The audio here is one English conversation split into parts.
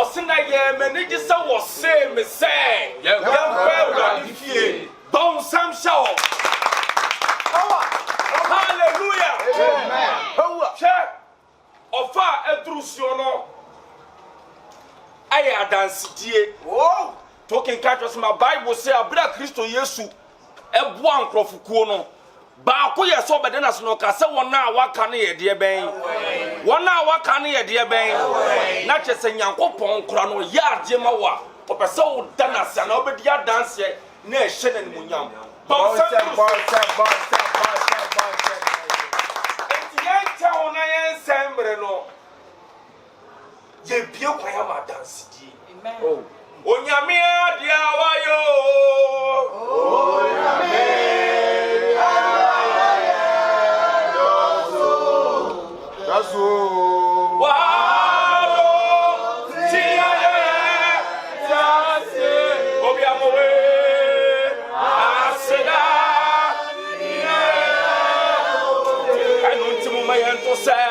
Osina ye manage so was say me say. Yeah, Bon Sam Show. Hallelujah. Amen. Check. Ofa edrusiono. Aya dance die. Oh. Talking catch us my Bible say abra Christo Yesu. Ebo ankrofkuo no. Ba ko ye so beden as no ka se wona waka ne ye de ben. Wona waka ne ye de ben. Na chese Nyankopon kura no ya de ma wa. Opese wo dana se na obedi ya dance ye na e hye na munyam. Bon sembre no ye bie kwa ya ma dance die. Amen. Oh. Onyame dia wa yo. Onyame that's all. Wow. See that's it. Obi amowe. Aseda. I don't know my hand to say.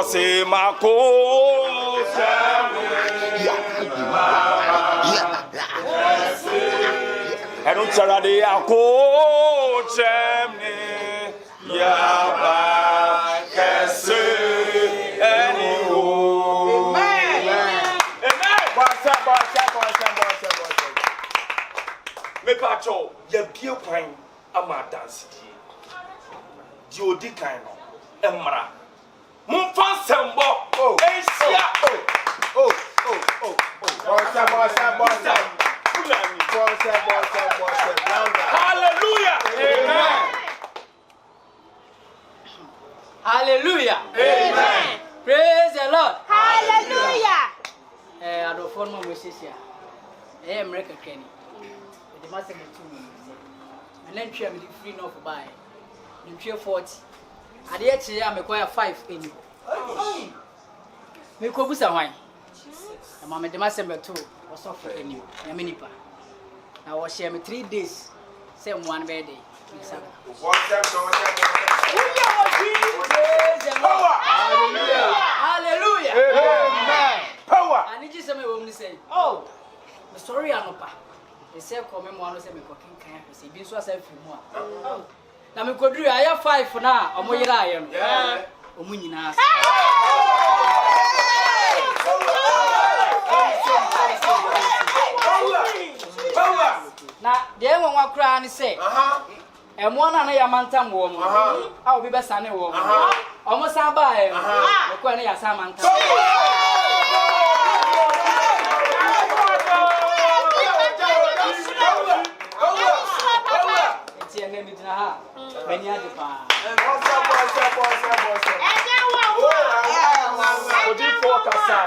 Say my coach, I don't tell the coach, me pacho, ye pure pine, ama dance. Jodi kind of emra. Mumfan sembo. Oh. Asia. Oh. Hallelujah. Amen. Hallelujah. Amen. Praise the Lord. Hallelujah. I don't follow my wishes here. America Kenny. The master of 2 minutes. And then try me free no for buy. You try 40. I did say I'm a 5 in you. Me ko busa wan. Na mama de masembe 2 was suffer in you. Na minipa. Na was share me 3 days. Same one birthday. Hallelujah. Amen. Power. I need you some woman say. Oh. Me sorry anopa. They say come me one say me cooking kan say bi so asem fi mu a. Oh. Na me koduru aya 5 na omo yira aye no. Yeah. Omo nyina. Na de enwa kura ni say. Emo na na yamantam wo mo. A obi be sane wo mo. Omo san ba e. E ko na ya san mantam. Eti ene mi dina ha. Bani ade pa. Odi fo kasa.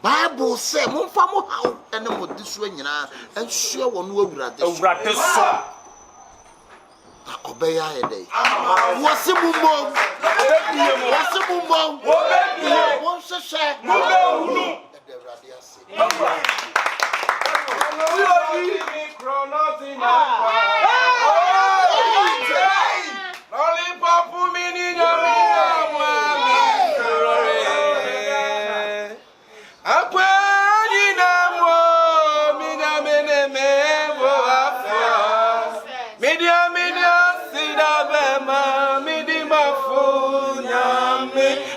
Bible say mumfa mo haw ene mo diso nyina enhwe wono awurade so na obeya ede wosibumbo won hwehwe hunu awurade ase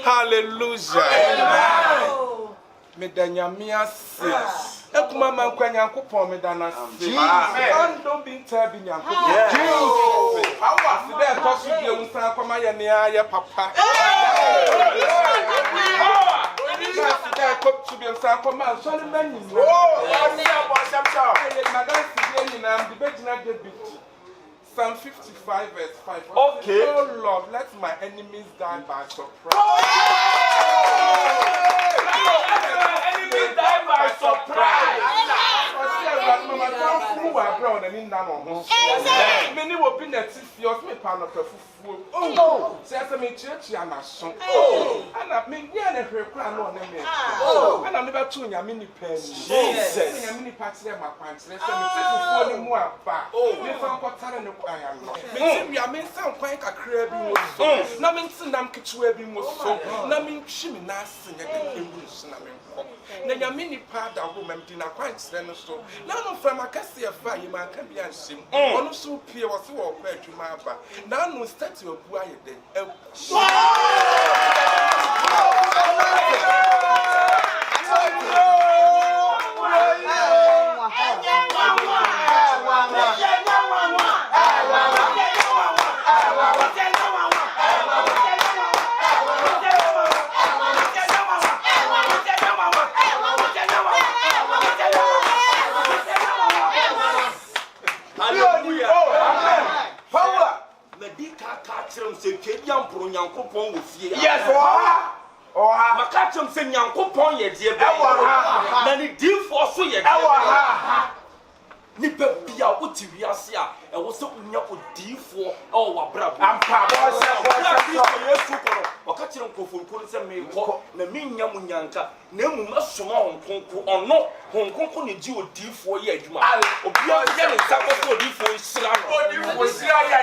Hallelujah. Amen. Me danyamia se. Ekuma mankwanya nkopon me dana se. Amen. Don't be tabi nyankopon. Jesus. How was there to see you unsan kwama ye ne aye papa. There come to be unsan kwama so le mani. Psalm 55 verse 5. Okay. Oh Lord, let my enemies die by surprise. Enemies die by surprise. Many will be next year, me pan of a fool. Oh, says me church, and I son. Oh, and I mean, yeah, and her crown on me. Oh, and I'm never too your mini pen. Jesus, mini party of my pants. Let's say, me more back. Oh, you found what talent the choir. Me, I mean, some quite a crab was so. Nothing to them kitchen was so. Nothing shimmy nasty and English. Then your mini part that woman did not quite stand so. Now, from a cassia fire, man can be unseen. One so pure was so opaque to my back. Now, no statue of quiet then. Yes, Makachum say Yankopon ye dear. Nani deal for so ye. Nipa bia uti wiasia e wo se unya odi for o wa bra ampa Yesu kono wakati nkofo nkon se me ko na menya munyanka na mu masoma honkonko ono honkonko ne ji odi for ye adwuma obi a ye ne nsa ko odi for isira no odi for isira ye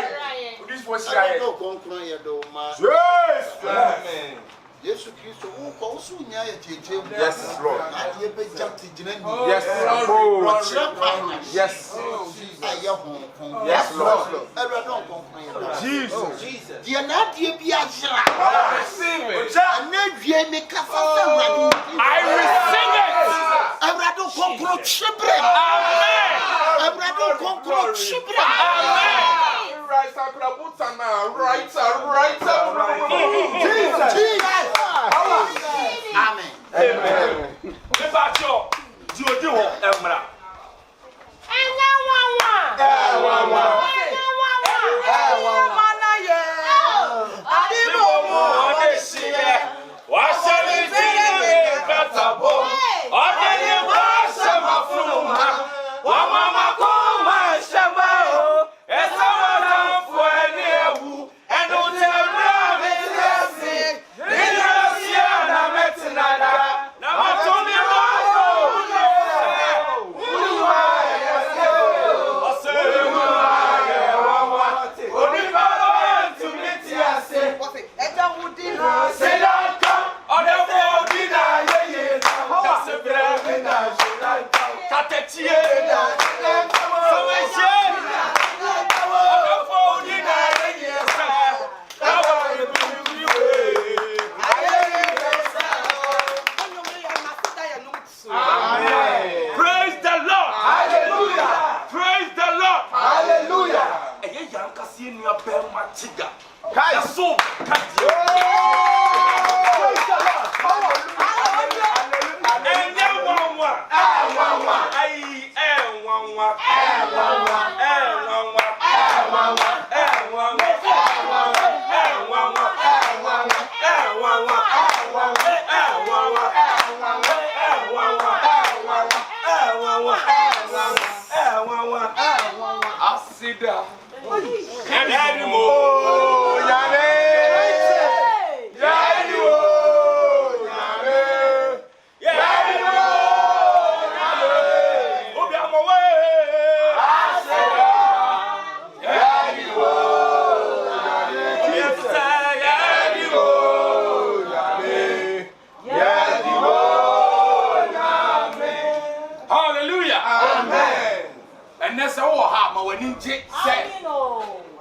odi for isira ye no konkon ye do ma yes amen Yesu Kristo uko usunya ye cheche yes Lord ade be jati jinani yes Lord yes aye hon yes Lord every don konkon Jesus dia na die bi ajira receive it na wie me kasa I receive it every don konkon chibre amen every don konkon chibre amen right akrabutana right Jesus Amen. Amen. Ebacho, Jodi ho emra. Mana ye. Adibo mo odesiye. Wasali tini katabo. Odeni washa mafuma. Wa mama ko ma shaba o. Esama na fueni ewu. Enu tebra bezesi.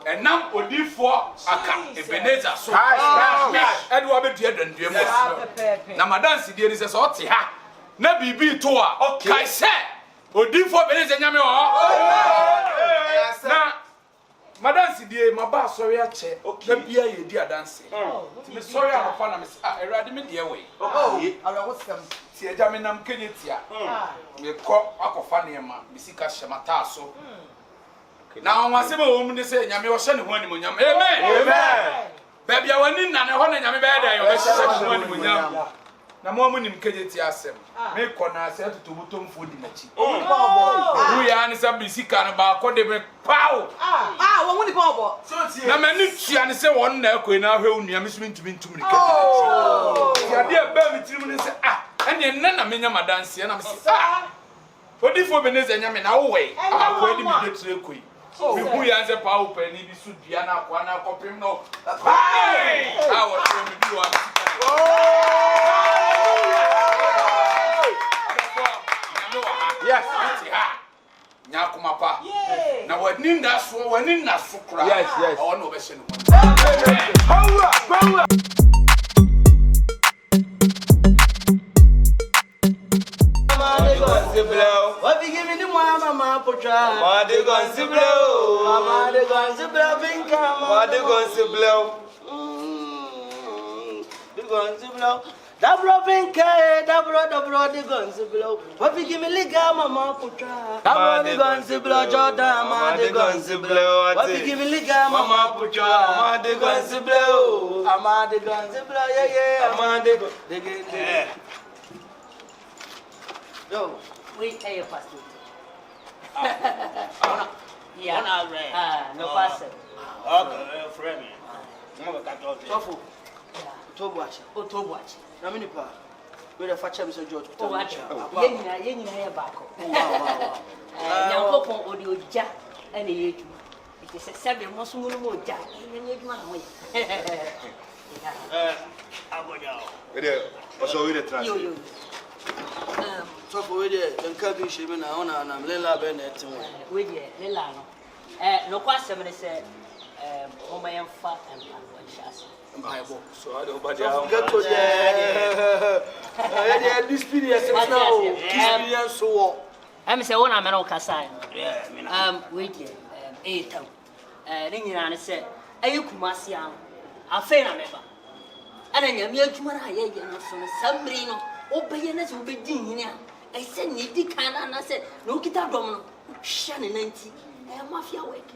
And now Odifo AKABENEZER so. And what be the na madam si die ni se so te ha. Na bibi to a. Kai se Odifo AKABENEZER nyame o. Na madam si die maba sorry a che. Na bia ye di adanse. Me sorry am fa na me erade me de we. Ara what scam? Ti eja me nam kenye tia. Me ko akofa ne ma me sika hyemata so. Na on wase be wo mu ne se nyame wo hye ne ho animonyam. Amen. Baby awani na ne ho na nyame be da yo be hye ne ho animonyam. Na mo mu nim kenye tia asem. Me ko na se totobutomfo di nachi. Wu ya ne se be sika no ba ko de me paw. Wo mu ni bobo. Na mani tua ne se won na akoi na ahwe unua me sumi ntumi ntumi ni kenye. Ya de ba me tirim ne se ene na menya madanse na me se Odifo AKABENEZER nyame na wo we akwa di me de tire koi. We who yanze pa open ni bi su bia na akwa na kopim no. Hey! Awo so me bi wa. Yes, nyakuma pa. Na wani na so kura. Yes. O no be hye no. Power. What be giving the mama potra? Made gonsi blow. Mama de gonsi blow vinka. Made gonsi blow. The gonsi blow. Dabro vinka, dabro the gonsi blow. What be giving liga mama potra? Dabro the gonsi blow Jordan. Mama de gonsi blow. What be giving liga mama potra? Made gonsi blow. Mama de gonsi blow. Yeah. Mama de. Yo. Wait, hey, pastor. Yeah. No pastor. Okay, friend. SOFO. Otobuachi. Na mini pa. We the facha Mr. George. Oh, watch. Yenina here back. Nyankopon odi oja ene yeju. It is a seven mosumunu oja. Yenyeju ma ho. Also we the trans. Yo. SOFO we the nkabi shebe na ona na mlela be na etin We dey lela no. No kwasem ne se omayemfa empa wanshas. So I don't bad So get to the experience now. Experience so. Am say wona me no kasa. Yeah, we dey etam. Ne nyina ne se ayi Kumasi an. Afa na meba. Ana nyame adwuma na ye no so samri no. Obeye na se obedi hini a. I said ni kana na se no kita dom no. Hia ne nanti. Mafia work.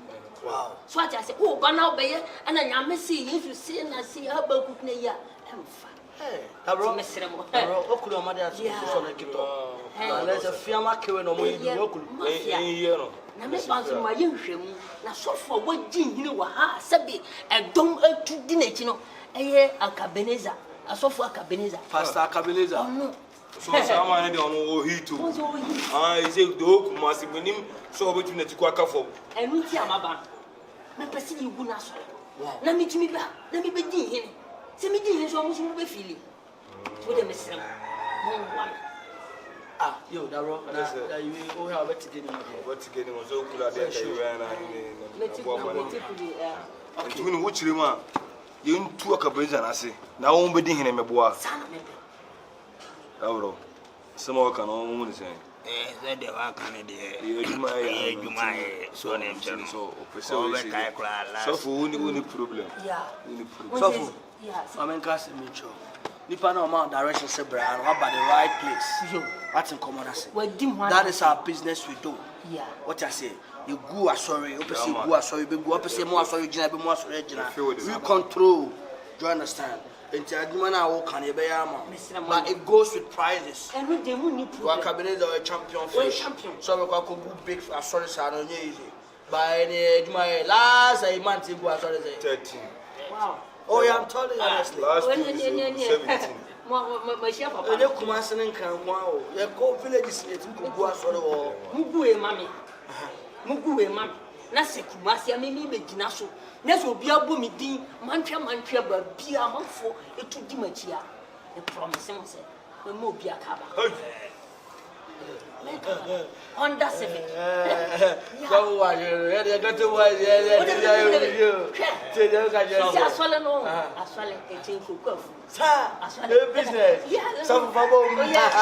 wow. So I say, oh, but now be and I am see if you see and I see how about cook near Emfa. Hey, Tabro, Okulu, my dad, so like it. Let's a fiamma kill no more. You na me banso ma yenhwem na sofo wagin hini wa ha sabi edom atu di na no eye AKABENEZER asofo AKABENEZER Pastor AKABENEZER no so someone dey on o hito he say do Kumasi benim so obetu na tikwa ka fo enu ti amaba na pesi yigu na so na mitimi ba na mi be din hini se mi din hini so mo so be fili so de mesrem mo wan yo, Daro, that you will have it together. what to get him so cool there you and to me which rema you two AKABENEZER na say na won be din hini meboa Daro some work can on say That the one can you juma so name so so for any problem yeah any So problem yeah I mean cast me cho nipa na man direction say Brian what by the right place yo what in common say wadim that is our business we do yeah what I say you go sorry you person go sorry be go person more sorry gina be more sorry gina we control do you understand enti aduma na wo kan e be ya ma but it goes with prizes and we dem ni problem AKABENEZER a champion fish so we go big sorry say no easy by any aduma last a month go sorry say 13 wow oh yeah I'm telling you honestly last week 17 ma share papa ele Kumasi nkan kwa o ye go villages net go sorry wo mugu e mami na se Kumasi amemi be gina so na so obi abo mi din mantwa ba bia amanfo etu di machia e promise mo se mo obi akaba Honda Civic. Go watch it. You got to watch it. Sir, business. Some of our yes.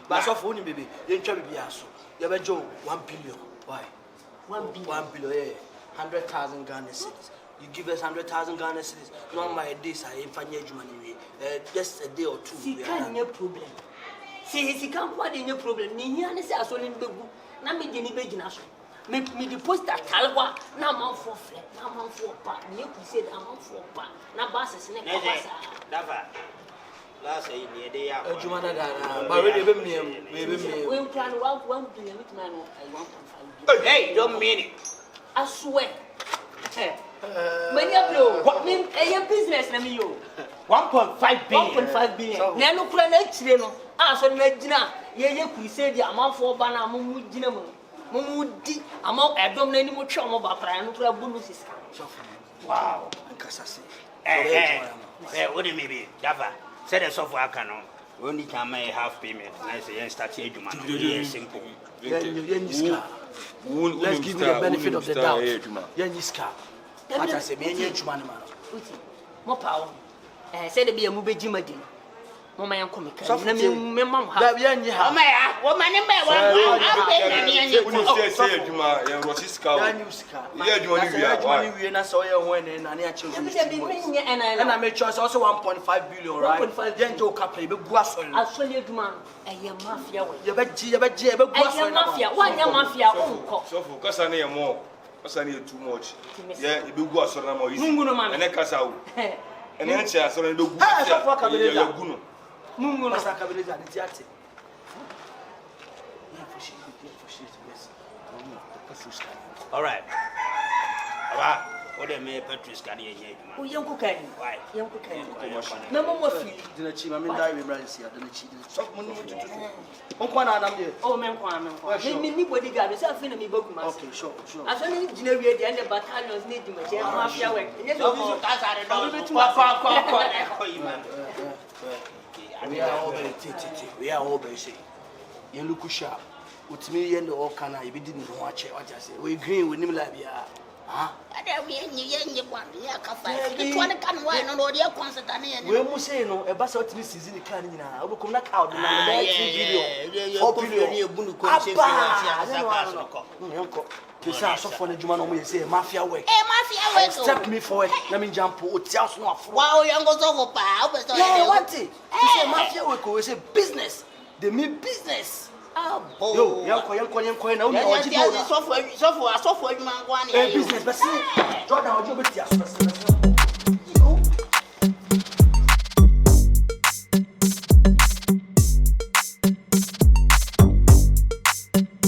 But so for baby, you try to be aso. You have 1 billion. Why? 1 billion. 1 billion. 100,000 Ghana cedis. You give us 100,000 Ghana cedis. No my days I ain't find you money. Just a day or two. See, can't no problem. See, he can't find any problem. Ni ani say aso ni begu. Na me de ni be gina so. Me deposit talwa na man for flat. Na man for pa. Ni ku say na man for pa. Na bases ne ka basa. Dafa. Last year, the day after. But we live in We can 1 billion with man I 1.5. Hey, don't mean it. I swear. Many of you, what mean a business na me yo. 1.5 billion. 1.5 billion. Na no kura na chire no. Ah so na gina ye ku say di amanfo ba na mu gina mu. Mu di amon edom na ni mu twa mo ba pra no kura bonuses. Wow. Kasasi. What do you mean, Dafa? Said the software can only can make half payment. I say, start here, you man. Simple. Let's give you the benefit of the doubt. Yenyiska. What I say, me and man. More power. Say the be a mube jimadi. Mama yan come. Na me mam ha. Yenyi ha. What my name na so ye ho na na na chewu. And I make choice also 1.5 billion, right? 1.5 Yenjo capital be gu asori. Asoli aduma eye mafia we. Ye be gu asori. Mafia, one ya mafia unko. So for kasa na ye more. Kasa na too much. Yeah, e be gu asori na mo easy. Mungu man. Ene kasa wo. Ene nche asori be gu. Ah, so for AKABENEZER. Gu no. Mungu no AKABENEZER ni tiate. All right. What they make Patrice can hear you. O yanko kan. Why? Yanko kan. Na mo feel. Dina chi ma me dai we brand sia dina chi. So mo ni tutu. On kwa na anam de. Oh men kwa. Me bodyguard say afina me ba Kumasi. Okay, sure. Asoni gina we dey and the battalions need di machine mafia work. So you start at the We are all very we are all very say. You look sharp. With me and the all can I be didn't watch it. What I say? We green with him like yeah. Huh? We must say no. A bus out to this season can you know? We come knock out the 3 billion. 4 billion. This is so funny. Juma no me say mafia work. Step me forward. Let me jump. Wow, young goes over. Yeah, what it? You say mafia work. We say business. They mean business. Yo, yanko na uni ojibo na. Software, you man go on. Business, but see, Jordan, ojo be tia.